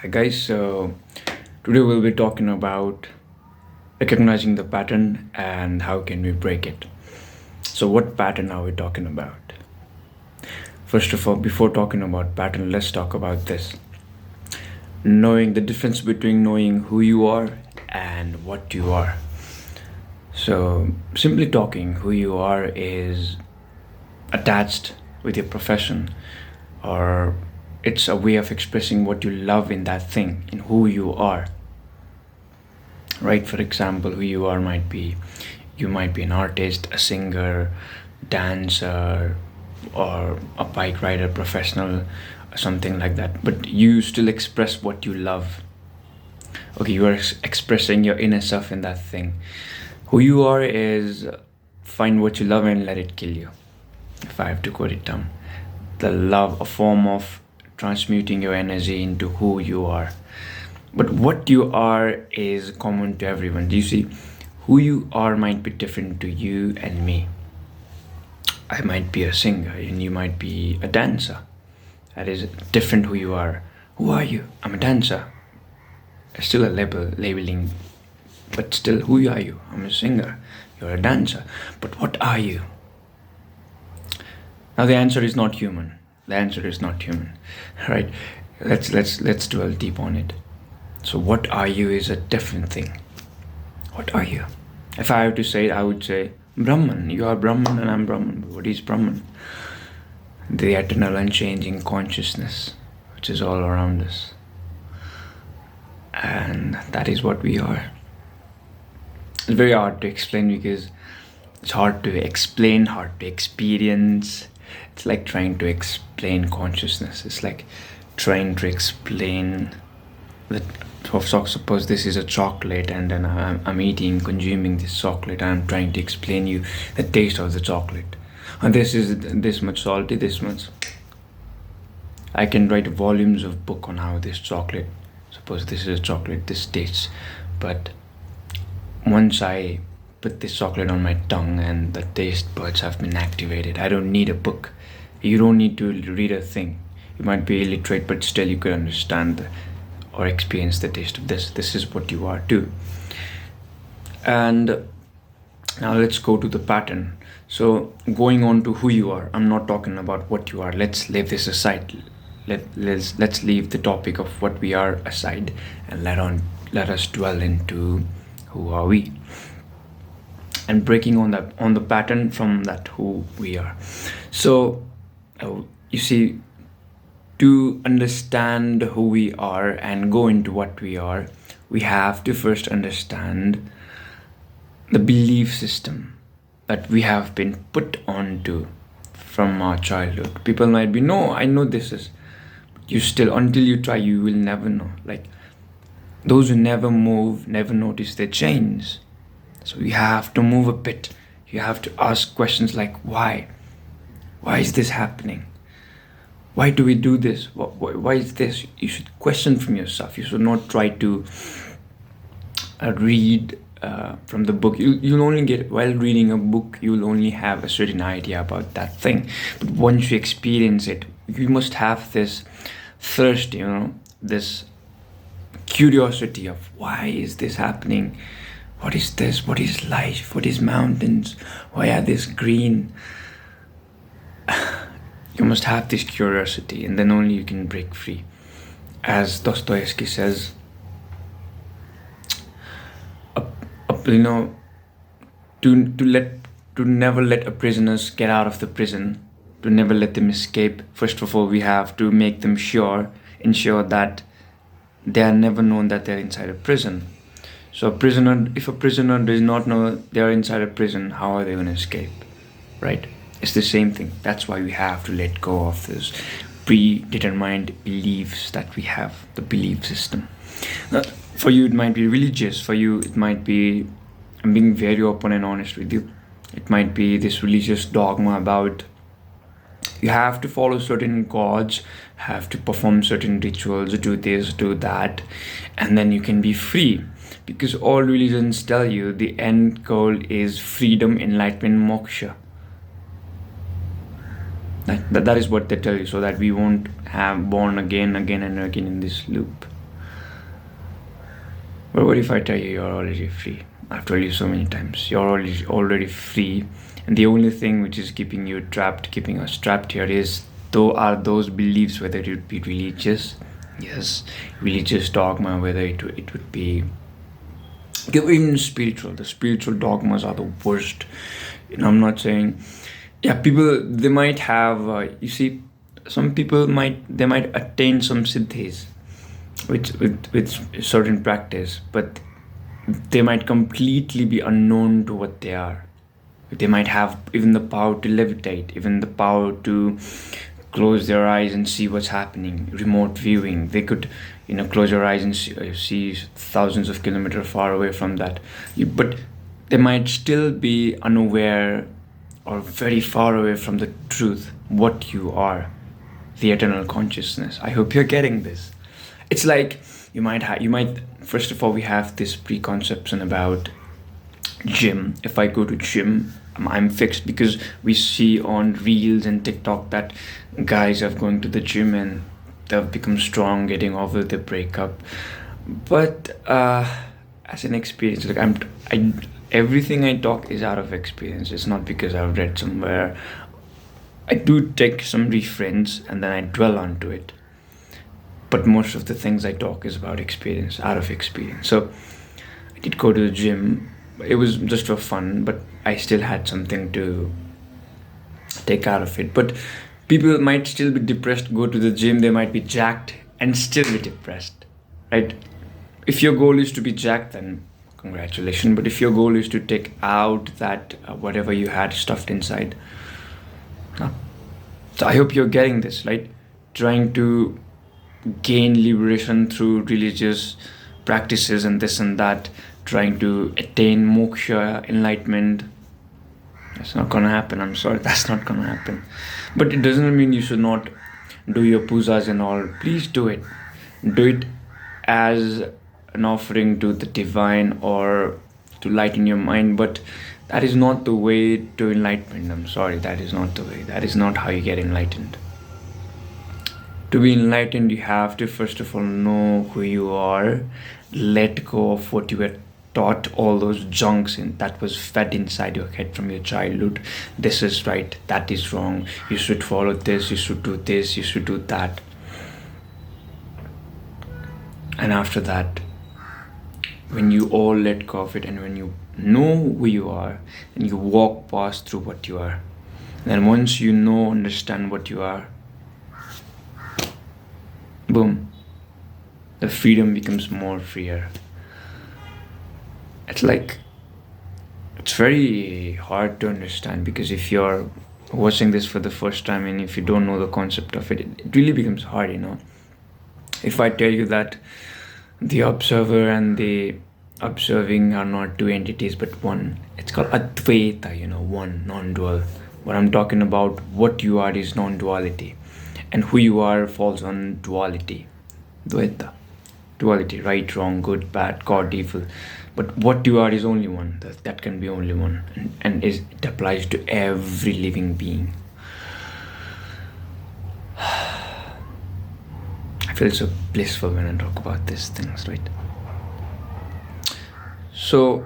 Hi guys, so today we'll be talking about recognizing the pattern and how can we break it. So what pattern are we talking about? First of all, before talking about pattern, let's talk about this. Knowing the difference between knowing who you are and what you are. So simply talking, who you are is attached with your profession, or it's a way of expressing what you love in that thing, in who you are. Right? For example, who you are might be, you might be an artist, a singer, dancer, or a bike rider, professional, or something like that. But you still express what you love. Okay, you are expressing your inner self in that thing. Who you are is find what you love and let it kill you. If I have to quote it down, the love, a form of transmuting your energy into who you are. But what you are is common to everyone. Do you see? Who you are might be different to you and me. I might be a singer and you might be a dancer. That is different who you are. Who are you? I'm a dancer. It's still a labeling, but still, who are you? I'm a singer. You're a dancer. But what are you? Now the answer is not human. The answer is not human, right? Let's dwell deep on it. So what are you is a different thing. What are you? If I have to say it, I would say Brahman. You are Brahman and I'm Brahman. What is Brahman? The eternal unchanging consciousness which is all around us. And that is what we are. It's very hard to explain because it's hard to explain, hard to experience. It's like trying to explain consciousness. It's like trying to explain that. So suppose this is a chocolate and then I'm eating, consuming this chocolate. I'm trying to explain you the taste of the chocolate. And this is this much salty, this much. I can write volumes of book on how this chocolate, suppose this is a chocolate, this tastes. But once I put this chocolate on my tongue and the taste buds have been activated, I don't need a book. You don't need to read a thing. You might be illiterate, but still you could understand or experience the taste of this. This is what you are too. And now let's go to the pattern. So going on to who you are, I'm not talking about what you are. Let's leave this aside. Let's leave the topic of what we are aside and let us dwell into who are we, and breaking on the pattern from that who we are. So you see, to understand who we are and go into what we are, we have to first understand the belief system that we have been put onto from our childhood. People might be, no, I know this is, but you still, until you try, you will never know. Like those who never move, never notice their change. So you have to move a bit. You have to ask questions like, why? Why is this happening? Why do we do this? Why is this? You should question from yourself. You should not try to read from the book. You'll only get, while reading a book, you'll only have a certain idea about that thing. But once you experience it, you must have this thirst, this curiosity of why is this happening? What is this? What is life? What is mountains? Why are this green? You must have this curiosity, and then only you can break free. As Dostoevsky says, to never let a prisoner get out of the prison, to never let them escape. First of all, we have to make them ensure that they are never known that they're inside a prison. So if a prisoner does not know they are inside a prison, how are they going to escape, right? It's the same thing. That's why we have to let go of this predetermined beliefs that we have, the belief system. For you, it might be religious. For you, it might be, I'm being very open and honest with you, it might be this religious dogma about you have to follow certain gods, have to perform certain rituals, do this, do that, and then you can be free. Because all religions tell you the end goal is freedom, enlightenment, moksha. That is what they tell you, so that we won't have born again and again in this loop. But what if I tell you you're already free? I've told you so many times, you're already free, and the only thing which is keeping you trapped, keeping us trapped here is are those beliefs, whether it would be religious, yes, religious dogma, whether it would be even spiritual. The spiritual dogmas are the worst. I'm not saying, yeah, people, they might have, you see, some people might attain some siddhis with certain practice, but they might completely be unknown to what they are. They might have even the power to levitate, even the power to close their eyes and see what's happening, remote viewing. They could, close your eyes and see thousands of kilometers far away from that. But they might still be unaware or very far away from the truth, what you are, the eternal consciousness. I hope you're getting this. It's like you might first of all, we have this preconception about gym. If I go to gym, I'm fixed, because we see on reels and TikTok that guys are going to the gym and they've become strong, getting over the breakup. But as an experience, like everything I talk is out of experience. It's not because I've read somewhere. I do take some reference and then I dwell onto it. But most of the things I talk is about experience, out of experience. So I did go to the gym. It was just for fun, but I still had something to take out of it. But people might still be depressed, go to the gym, they might be jacked and still be depressed, right? If your goal is to be jacked, then congratulations. But if your goal is to take out that whatever you had stuffed inside, no. So I hope you're getting this, right? Trying to gain liberation through religious practices and this and that, trying to attain moksha, enlightenment. That's not gonna happen. I'm sorry, that's not gonna happen. But it doesn't mean you should not do your pujas and all. Please do it. Do it as an offering to the divine or to lighten your mind. But that is not the way to enlightenment. I'm sorry, that is not the way. That is not how you get enlightened. To be enlightened, you have to first of all know who you are, let go of what you were taught, all those junks that was fed inside your head from your childhood. This is right, that is wrong, you should follow this, you should do this, you should do that. And after that, when you all let go of it and when you know who you are and you walk past through what you are, then once you understand what you are, boom, the freedom becomes more freer. It's very hard to understand, because if you're watching this for the first time and if you don't know the concept of it, it really becomes hard, If I tell you that the observer and the observing are not two entities but one, it's called Advaita, one, non-dual. What I'm talking about, what you are is non-duality, and who you are falls on duality. Dvaita. Duality, right, wrong, good, bad, God, evil. But what you are is only one. That can be only one. And it applies to every living being. I feel so blissful when I talk about these things, right? So,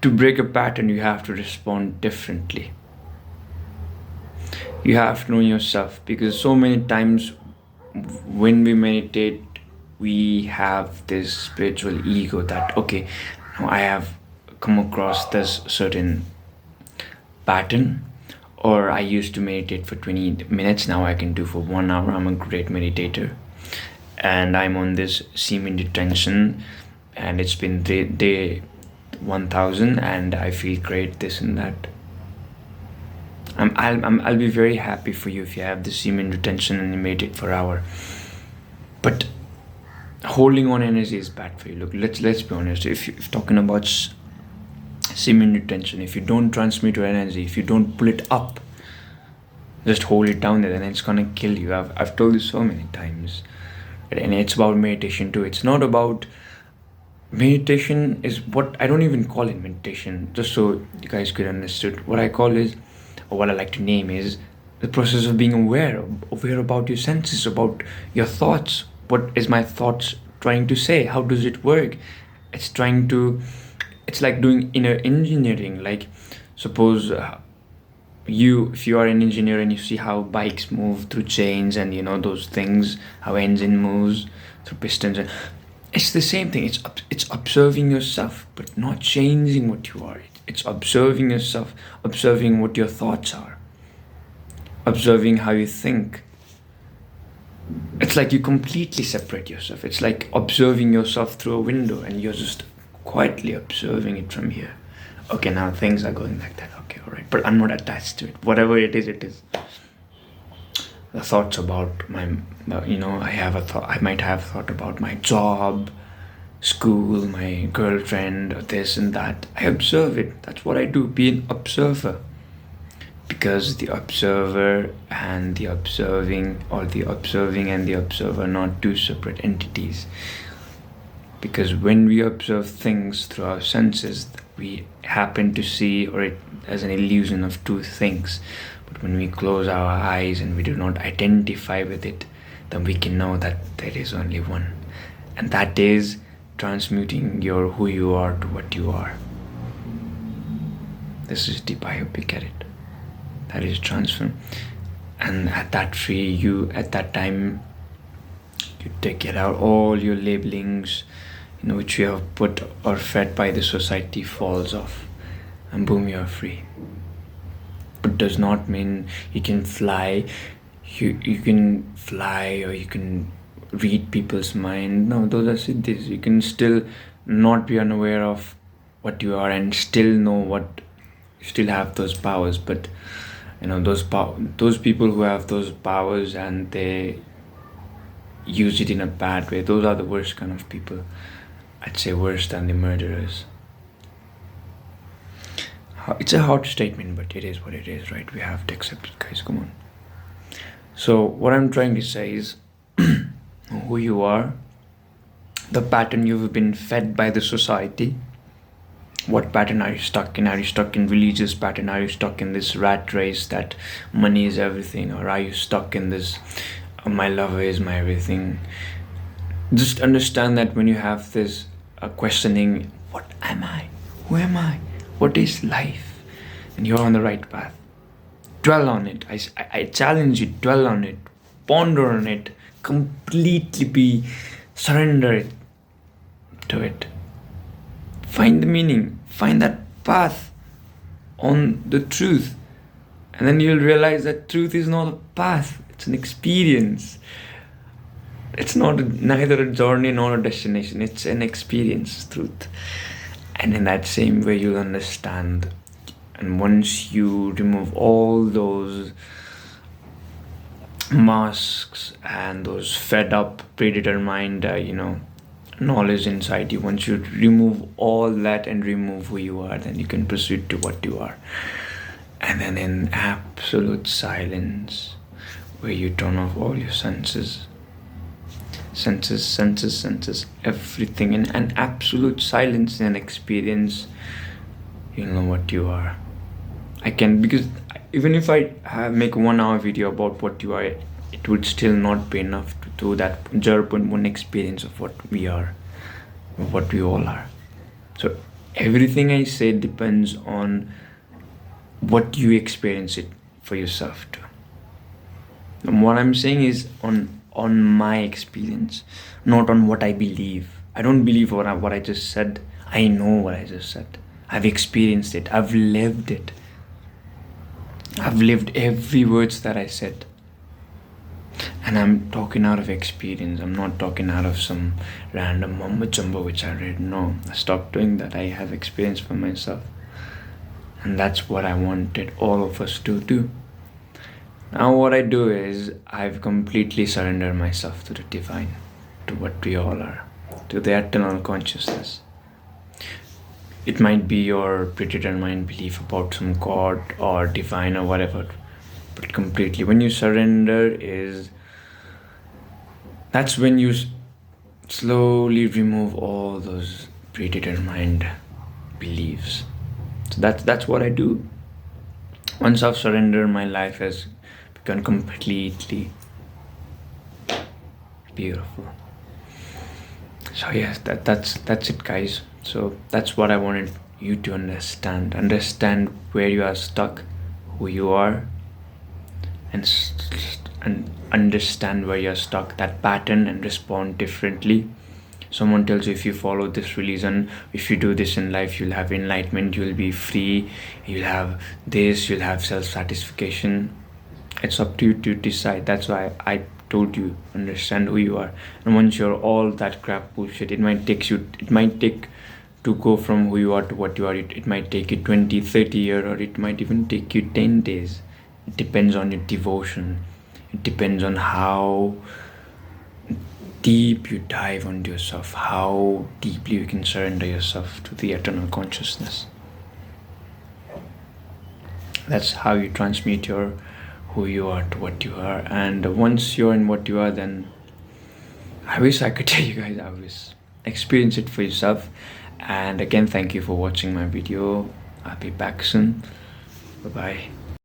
to break a pattern, you have to respond differently. You have to know yourself, because so many times when we meditate, we have this spiritual ego that, okay, now I have come across this certain pattern, or I used to meditate for 20 minutes, now I can do for 1 hour, I'm a great meditator, and I'm on this semen detention, and it's been day 1000 and I feel great, this and that. I'll be very happy for you if you have the semen retention and you meditate for an hour. But holding on energy is bad for you. Look, let's be honest. If you're talking about semen retention, if you don't transmit your energy, if you don't pull it up, just hold it down there, then it's gonna kill you. I've told you so many times, and it's about meditation too. It's not about meditation. Is what I don't even call it meditation. Just so you guys could understand, what I call is, or what I like to name is, the process of being aware about your senses, about your thoughts. What is my thoughts trying to say? How does it work? It's like doing inner engineering. Like, suppose if you are an engineer and you see how bikes move through chains and those things, how engine moves through pistons, and it's the same thing. It's observing yourself, but not changing what you are. It's observing yourself, observing what your thoughts are, observing how you think. It's like you completely separate yourself. It's like observing yourself through a window and you're just quietly observing it from here. Okay, now things are going like that. Okay, all right, but I'm not attached to it. Whatever it is, it is. The thoughts about I might have thought about my job, school, my girlfriend, or this and that. I observe it. That's what I do. Be an observer. Because the observer and the observing, or the observing and the observer, are not two separate entities. Because when we observe things through our senses, we happen to see or it as an illusion of two things. But when we close our eyes and we do not identify with it, then we can know that there is only one. And that is transmuting your who you are to what you are. This is deep. I hope you get it. That is transform. And at that time, you take it out, all your labelings, which you have put or fed by the society falls off, and boom, you are free. But does not mean you can fly. You can fly, or you can read people's mind. No, those are siddhis. You can still not be unaware of what you are and still know what you still have those powers. But those people who have those powers and they use it in a bad way, those are the worst kind of people. I'd say worse than the murderers. It's a hard statement, but it is what it is, right? We have to accept it, guys. Come on. So what I'm trying to say is who you are, the pattern you've been fed by the society. What pattern are you stuck in? Are you stuck in religious pattern? Are you stuck in this rat race that money is everything? Or are you stuck in this my lover is my everything? Just understand that when you have this questioning, what am I? Who am I? What is life? And you're on the right path. Dwell on it. I challenge you, dwell on it. Ponder on it. Completely surrender it to it. Find the meaning, find that path on the truth. And then you'll realize that truth is not a path, it's an experience. It's neither a journey nor a destination, it's an experience, truth. And in that same way you'll understand. And once you remove all those masks and those fed up, predetermined, knowledge inside you, once you remove all that and remove who you are, then you can proceed to what you are. And then in absolute silence, where you turn off all your senses, everything, in an absolute silence and experience, you'll know what you are. Because even if I make 1 hour video about what you are, it would still not be enough to do that 0.1 experience of what we are, of what we all are. So everything I say depends on what you experience it for yourself too. And what I'm saying is on my experience, not on what I believe. I don't believe what I just said. I know what I just said. I've experienced it. I've lived it. I've lived every words that I said. And I'm talking out of experience. I'm not talking out of some random mumbo jumbo which I read. No, I stopped doing that. I have experience for myself. And that's what I wanted all of us to do. Now what I do is I've completely surrendered myself to the divine, to what we all are, to the eternal consciousness. It might be your predetermined belief about some God or divine or whatever, but completely. When you surrender that's when you slowly remove all those predetermined beliefs. So that's what I do. Once I've surrendered, my life has become completely beautiful. So yes, that's it, guys. So that's what I wanted you to understand where you are stuck, who you are, and understand where you're stuck, that pattern, and respond differently. Someone tells you if you follow this religion, if you do this in life, you'll have enlightenment, you'll be free, you'll have this, you'll have self-satisfaction. It's up to you to decide. That's why I told you, understand who you are. And once you're all that crap bullshit, it might take to go from who you are to what you are. It might take you 20, 30 years, or it might even take you 10 days. It depends on your devotion. It depends on how deep you dive onto yourself, how deeply you can surrender yourself to the eternal consciousness. That's how you transmute your who you are to what you are. And once you're in what you are, then I wish I could tell you guys, I wish. Experience it for yourself. And again, thank you for watching my video. I'll be back soon. Bye bye.